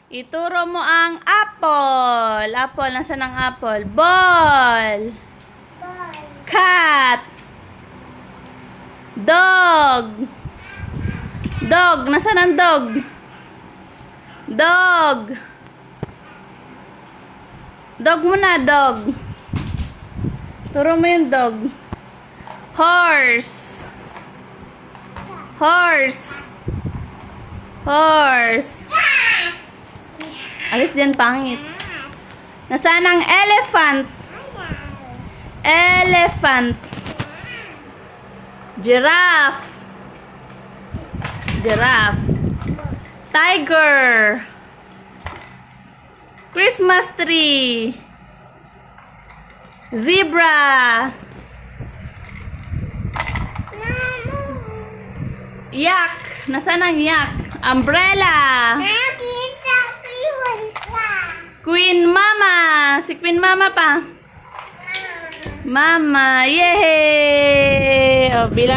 Ituro mo ang apple. Apple, nasaan ang apple? Ball. Cat. Dog. Dog, nasaan ang dog? Dog. Dog muna, dog. Turo mo yung dog. Horse. Horse. Horse. Alis din, pangit. Nasaan ang elephant? Elephant. Giraffe. Giraffe. Tiger. Christmas tree. Zebra. Yak. Nasaan ang yak? Umbrella. Queen Mama. Si Queen Mama pa. Mama. Yay! O, bilang